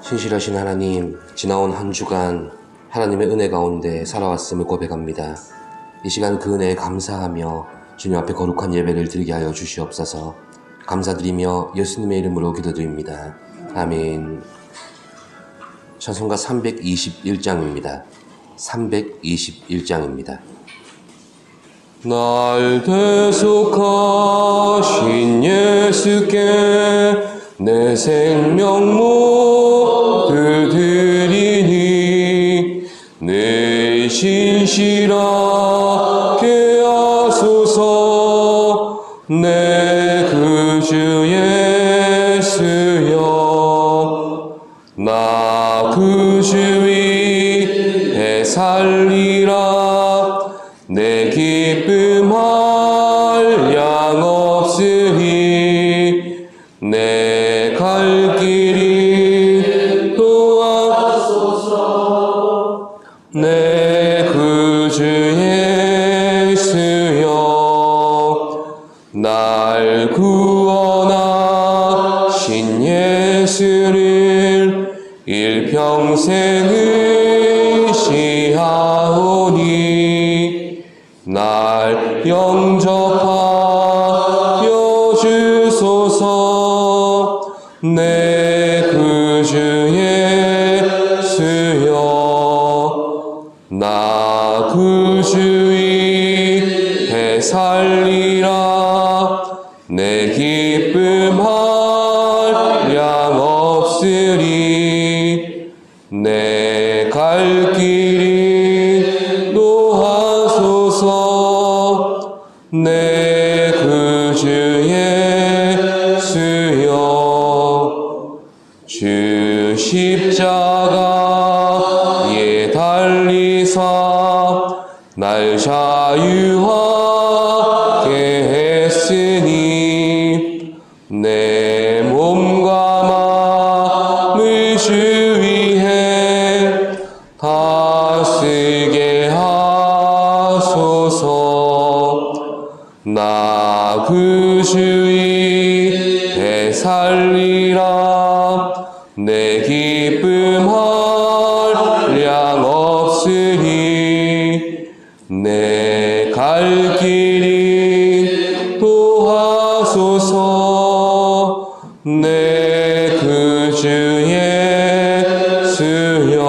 신실하신 하나님, 지나온 한 주간 하나님의 은혜 가운데 살아왔음을 고백합니다. 이 시간 그 은혜에 감사하며 주님 앞에 거룩한 예배를 드리게 하여 주시옵소서. 감사드리며 예수님의 이름으로 기도드립니다. 아멘. 찬송가 321장입니다. 321장입니다. 날 대속하신 예수께 내 생명 모두 드리니 내 신실하게 하소서. 내 구주 예수여, 나 구주 위에 살리라. 내 기쁨 한량 없으니 내 갈 길이 도와소서. 내 구주 예수여, 날 구원하신 예수를 일평생 의시하오니 날 영접하여 주소서. 내 구주 예수여, 나 구주 위에 살리라. 내 기쁨 한량 없으리. 내 갈 길이 노하소서. 내 구주 예수여, 주 십자가에 달리사 날 자유하게 했으니 내 몸과 마음을 주 위해 다쓰게 하소서. 나 구주 위에 살리라. 내 기쁨 한량 없으니 내 갈 길이 도하소서. 내 구주 예수여.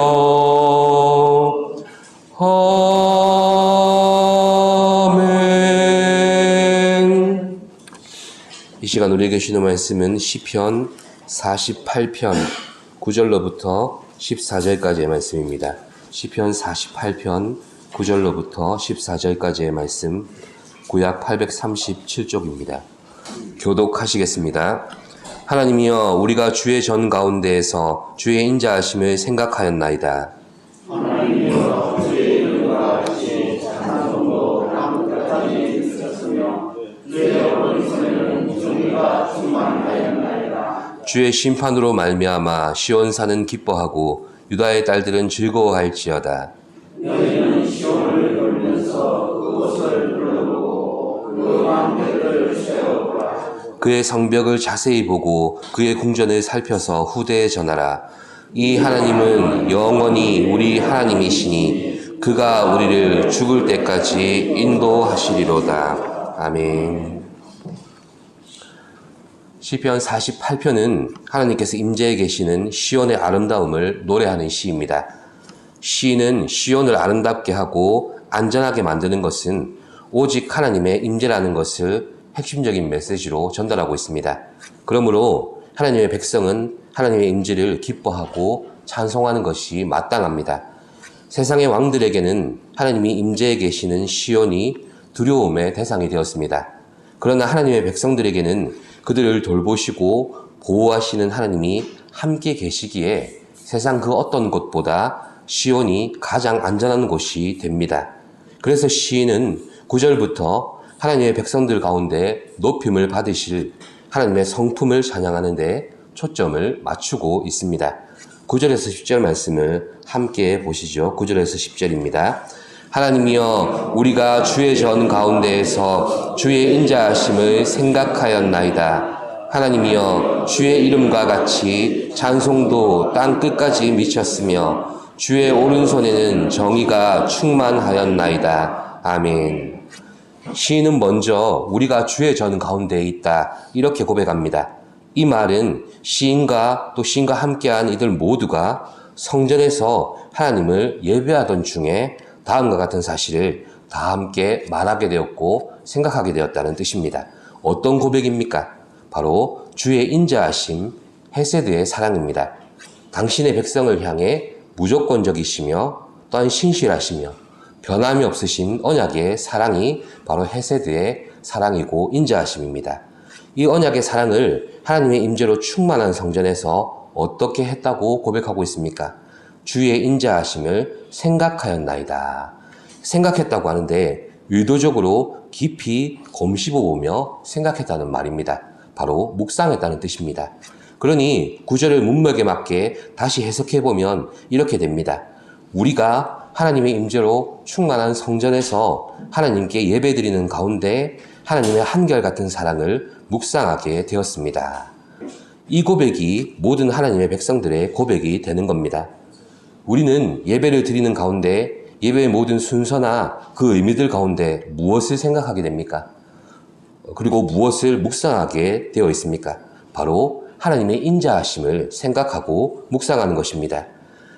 아멘. 이 시간 우리에게 주시는 말씀은 시편 48편 9절로부터 14절까지의 말씀입니다. 시편 48편 9절로부터 14절까지의 말씀, 구약 837쪽입니다. 교독하시겠습니다. 하나님이여, 우리가 주의 전 가운데에서 주의 인자하심을 생각하였나이다. 하나님이여, 주의 이름과 같이 찬송도 땅끝까지 있었으며 주의 어리석은 종이가 충만하였나이다. 주의 심판으로 말미암아 시온 산은 기뻐하고 유다의 딸들은 즐거워할지어다. 너희는 시온을 돌면서 그곳을 둘러보고 그 왕들을 세워보라. 그의 성벽을 자세히 보고 그의 궁전을 살펴서 후대에 전하라. 이 하나님은 영원히 우리 하나님이시니 그가 우리를 죽을 때까지 인도하시리로다. 아멘. 시편 48편은 하나님께서 임재해 계시는 시온의 아름다움을 노래하는 시입니다. 시인은 시온을 아름답게 하고 안전하게 만드는 것은 오직 하나님의 임재라는 것을 핵심적인 메시지로 전달하고 있습니다. 그러므로 하나님의 백성은 하나님의 임재를 기뻐하고 찬송하는 것이 마땅합니다. 세상의 왕들에게는 하나님이 임재해 계시는 시온이 두려움의 대상이 되었습니다. 그러나 하나님의 백성들에게는 그들을 돌보시고 보호하시는 하나님이 함께 계시기에 세상 그 어떤 곳보다 시온이 가장 안전한 곳이 됩니다. 그래서 시인은 9절부터 하나님의 백성들 가운데 높임을 받으실 하나님의 성품을 찬양하는 데 초점을 맞추고 있습니다. 9절에서 10절 말씀을 함께 보시죠. 9절에서 10절입니다. 하나님이여, 우리가 주의 전 가운데에서 주의 인자하심을 생각하였나이다. 하나님이여 주의 이름과 같이 찬송도 땅 끝까지 미쳤으며 주의 오른손에는 정의가 충만하였나이다. 아멘. 시인은 먼저 우리가 주의 전 가운데에 있다 이렇게 고백합니다. 이 말은 시인과 또 시인과 함께한 이들 모두가 성전에서 하나님을 예배하던 중에 다음과 같은 사실을 다 함께 말하게 되었고 생각하게 되었다는 뜻입니다. 어떤 고백입니까? 바로 주의 인자하심, 헤세드의 사랑입니다. 당신의 백성을 향해 무조건적이시며 또한 신실하시며 변함이 없으신 언약의 사랑이 바로 헤세드의 사랑이고 인자하심입니다. 이 언약의 사랑을 하나님의 임재로 충만한 성전에서 어떻게 했다고 고백하고 있습니까? 주의 인자하심을 생각하였나이다. 생각했다고 하는데 의도적으로 깊이 곰씹어보며 생각했다는 말입니다. 바로 묵상했다는 뜻입니다. 그러니 구절을 문맥에 맞게 다시 해석해보면 이렇게 됩니다. 우리가 하나님의 임재로 충만한 성전에서 하나님께 예배드리는 가운데 하나님의 한결같은 사랑을 묵상하게 되었습니다. 이 고백이 모든 하나님의 백성들의 고백이 되는 겁니다. 우리는 예배를 드리는 가운데 예배의 모든 순서나 그 의미들 가운데 무엇을 생각하게 됩니까? 그리고 무엇을 묵상하게 되어 있습니까? 바로 하나님의 인자하심을 생각하고 묵상하는 것입니다.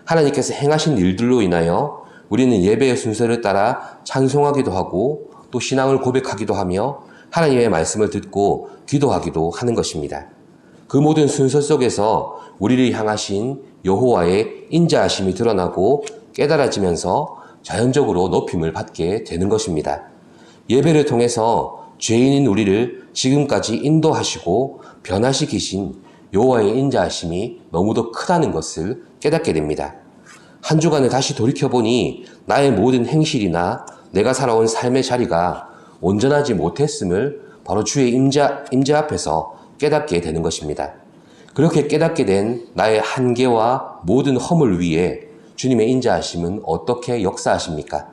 하나님께서 행하신 일들로 인하여 우리는 예배의 순서를 따라 찬송하기도 하고 또 신앙을 고백하기도 하며 하나님의 말씀을 듣고 기도하기도 하는 것입니다. 그 모든 순서 속에서 우리를 향하신 여호와의 인자하심이 드러나고 깨달아지면서 자연적으로 높임을 받게 되는 것입니다. 예배를 통해서 죄인인 우리를 지금까지 인도하시고 변화시키신 여호와의 인자하심이 너무도 크다는 것을 깨닫게 됩니다. 한 주간을 다시 돌이켜보니 나의 모든 행실이나 내가 살아온 삶의 자리가 온전하지 못했음을 바로 주의 임재 앞에서 깨닫게 되는 것입니다. 그렇게 깨닫게 된 나의 한계와 모든 허물 위에 주님의 인자하심은 어떻게 역사하십니까?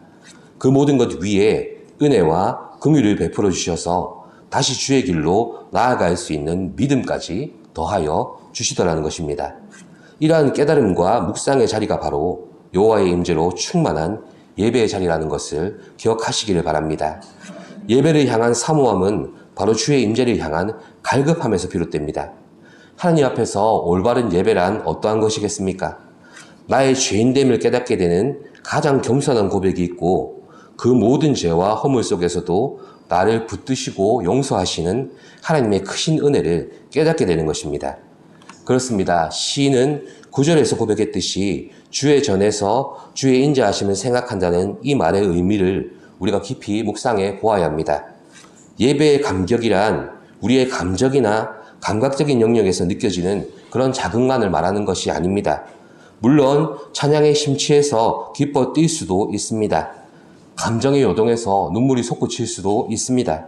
그 모든 것 위에 은혜와 긍휼을 베풀어 주셔서 다시 주의 길로 나아갈 수 있는 믿음까지 더하여 주시더라는 것입니다. 이러한 깨달음과 묵상의 자리가 바로 여호와의 임재로 충만한 예배의 자리라는 것을 기억하시기를 바랍니다. 예배를 향한 사모함은 바로 주의 임재를 향한 갈급함에서 비롯됩니다. 하나님 앞에서 올바른 예배란 어떠한 것이겠습니까? 나의 죄인됨을 깨닫게 되는 가장 겸손한 고백이 있고 그 모든 죄와 허물 속에서도 나를 붙드시고 용서하시는 하나님의 크신 은혜를 깨닫게 되는 것입니다. 그렇습니다. 시인은 9절에서 고백했듯이 주의 전에서 주의 인자하심을 생각한다는 이 말의 의미를 우리가 깊이 묵상해 보아야 합니다. 예배의 감격이란 우리의 감정이나 감각적인 영역에서 느껴지는 그런 자극만을 말하는 것이 아닙니다. 물론 찬양에 심취해서 기뻐 뛸 수도 있습니다. 감정의 요동에서 눈물이 솟구칠 수도 있습니다.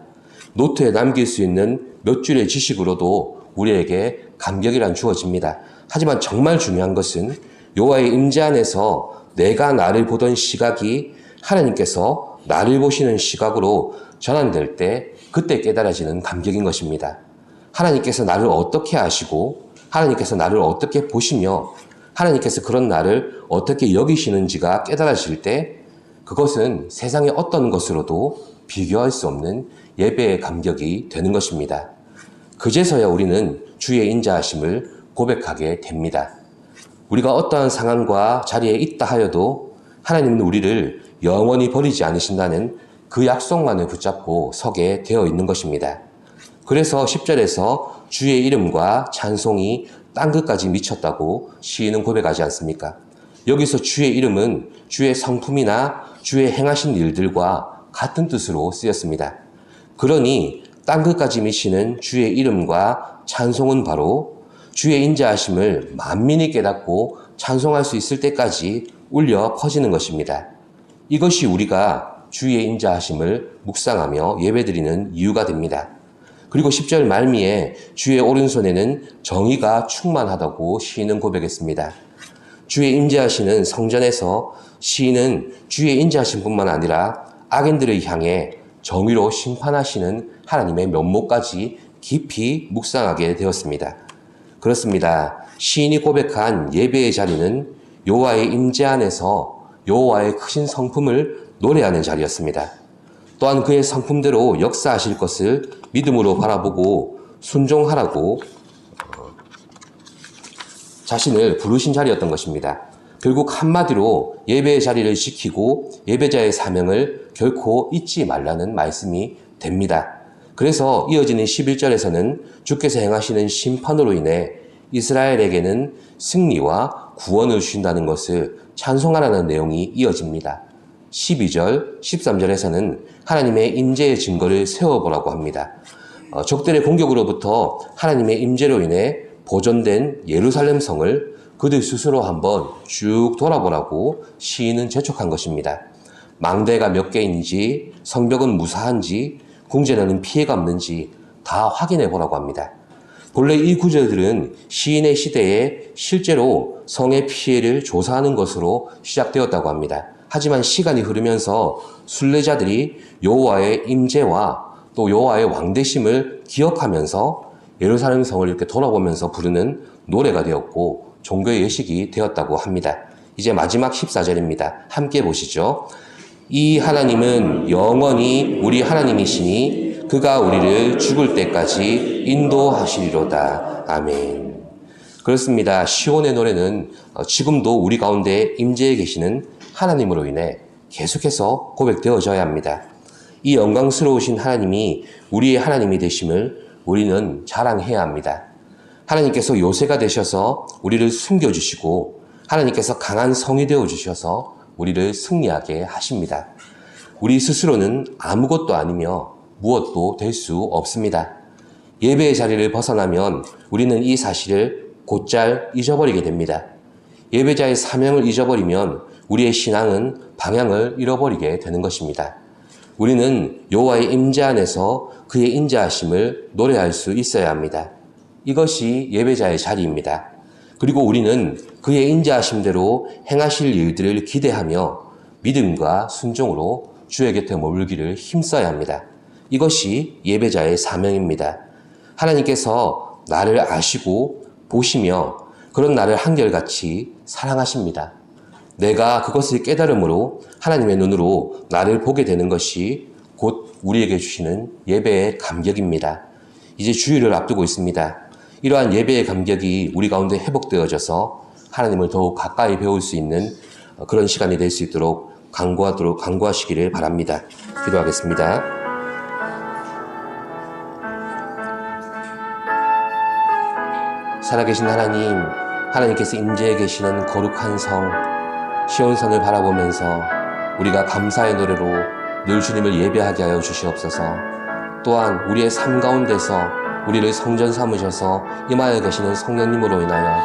노트에 남길 수 있는 몇 줄의 지식으로도 우리에게 감격이란 주어집니다. 하지만 정말 중요한 것은 여호와의 임재 안에서 내가 나를 보던 시각이 하나님께서 나를 보시는 시각으로 전환될 때 그때 깨달아지는 감격인 것입니다. 하나님께서 나를 어떻게 아시고 하나님께서 나를 어떻게 보시며 하나님께서 그런 나를 어떻게 여기시는지가 깨달아질 때 그것은 세상의 어떤 것으로도 비교할 수 없는 예배의 감격이 되는 것입니다. 그제서야 우리는 주의 인자하심을 고백하게 됩니다. 우리가 어떠한 상황과 자리에 있다 하여도 하나님은 우리를 영원히 버리지 않으신다는 그 약속만을 붙잡고 서게 되어 있는 것입니다. 그래서 10절에서 주의 이름과 찬송이 땅끝까지 미쳤다고 시인은 고백하지 않습니까? 여기서 주의 이름은 주의 성품이나 주의 행하신 일들과 같은 뜻으로 쓰였습니다. 그러니 땅끝까지 미치는 주의 이름과 찬송은 바로 주의 인자하심을 만민이 깨닫고 찬송할 수 있을 때까지 울려 퍼지는 것입니다. 이것이 우리가 주의 인자하심을 묵상하며 예배드리는 이유가 됩니다. 그리고 10절 말미에 주의 오른손에는 정의가 충만하다고 시인은 고백했습니다. 주의 인자하시는 성전에서 시인은 주의 인자하심뿐만 아니라 악인들을 향해 정의로 심판하시는 하나님의 면모까지 깊이 묵상하게 되었습니다. 그렇습니다. 시인이 고백한 예배의 자리는 여호와의 임재 안에서 여호와의 크신 성품을 노래하는 자리였습니다. 또한 그의 성품대로 역사하실 것을 믿음으로 바라보고 순종하라고 자신을 부르신 자리였던 것입니다. 결국 한마디로 예배의 자리를 지키고 예배자의 사명을 결코 잊지 말라는 말씀이 됩니다. 그래서 이어지는 11절에서는 주께서 행하시는 심판으로 인해 이스라엘에게는 승리와 구원을 주신다는 것을 찬송하라는 내용이 이어집니다. 12절, 13절에서는 하나님의 임재의 증거를 세워보라고 합니다. 적들의 공격으로부터 하나님의 임재로 인해 보존된 예루살렘 성을 그들 스스로 한번 쭉 돌아보라고 시인은 재촉한 것입니다. 망대가 몇 개인지, 성벽은 무사한지, 궁전에는 피해가 없는지 다 확인해 보라고 합니다. 본래 이 구절들은 시인의 시대에 실제로 성의 피해를 조사하는 것으로 시작되었다고 합니다. 하지만 시간이 흐르면서 순례자들이 여호와의 임재와 또 여호와의 왕대심을 기억하면서 예루살렘 성을 이렇게 돌아보면서 부르는 노래가 되었고 종교의 예식이 되었다고 합니다. 이제 마지막 14절입니다. 함께 보시죠. 이 하나님은 영원히 우리 하나님이시니 그가 우리를 죽을 때까지 인도하시리로다. 아멘. 그렇습니다. 시온의 노래는 지금도 우리 가운데 임재해 계시는 하나님으로 인해 계속해서 고백되어져야 합니다. 이 영광스러우신 하나님이 우리의 하나님이 되심을 우리는 자랑해야 합니다. 하나님께서 요새가 되셔서 우리를 숨겨주시고 하나님께서 강한 성이 되어주셔서 우리를 승리하게 하십니다. 우리 스스로는 아무것도 아니며 무엇도 될 수 없습니다. 예배의 자리를 벗어나면 우리는 이 사실을 곧잘 잊어버리게 됩니다. 예배자의 사명을 잊어버리면 우리의 신앙은 방향을 잃어버리게 되는 것입니다. 우리는 여호와의 임재 안에서 그의 인자하심을 노래할 수 있어야 합니다. 이것이 예배자의 자리입니다. 그리고 우리는 그의 인자하심대로 행하실 일들을 기대하며 믿음과 순종으로 주의 곁에 머물기를 힘써야 합니다. 이것이 예배자의 사명입니다. 하나님께서 나를 아시고 보시며 그런 나를 한결같이 사랑하십니다. 내가 그것을 깨달음으로 하나님의 눈으로 나를 보게 되는 것이 곧 우리에게 주시는 예배의 감격입니다. 이제 주일을 앞두고 있습니다. 이러한 예배의 감격이 우리 가운데 회복되어져서 하나님을 더욱 가까이 배울 수 있는 그런 시간이 될 수 있도록 간구하시기를 바랍니다. 기도하겠습니다. 살아계신 하나님, 하나님께서 임재해 계시는 거룩한 성 시온성을 바라보면서 우리가 감사의 노래로 늘 주님을 예배하게 하여 주시옵소서. 또한 우리의 삶 가운데서 우리를 성전 삼으셔서 임하여 계시는 성령님으로 인하여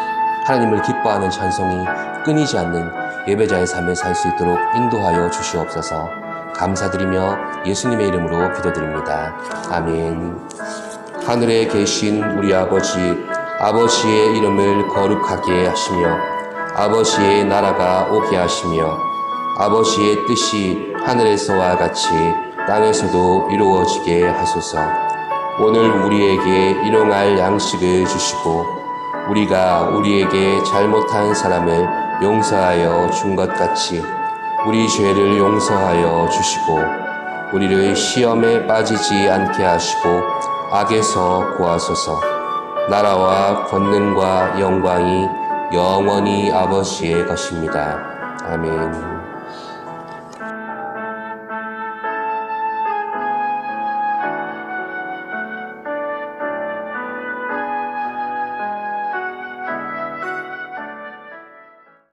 하나님을 기뻐하는 찬송이 끊이지 않는 예배자의 삶을 살 수 있도록 인도하여 주시옵소서. 감사드리며 예수님의 이름으로 기도드립니다. 아멘. 하늘에 계신 우리 아버지의 이름을 거룩하게 하시며 아버지의 나라가 오게 하시며 아버지의 뜻이 하늘에서와 같이 땅에서도 이루어지게 하소서. 오늘 우리에게 일용할 양식을 주시고 우리가 우리에게 잘못한 사람을 용서하여 준 것 같이 우리 죄를 용서하여 주시고 우리를 시험에 빠지지 않게 하시고 악에서 구하소서. 나라와 권능과 영광이 영원히 아버지의 것입니다. 아멘.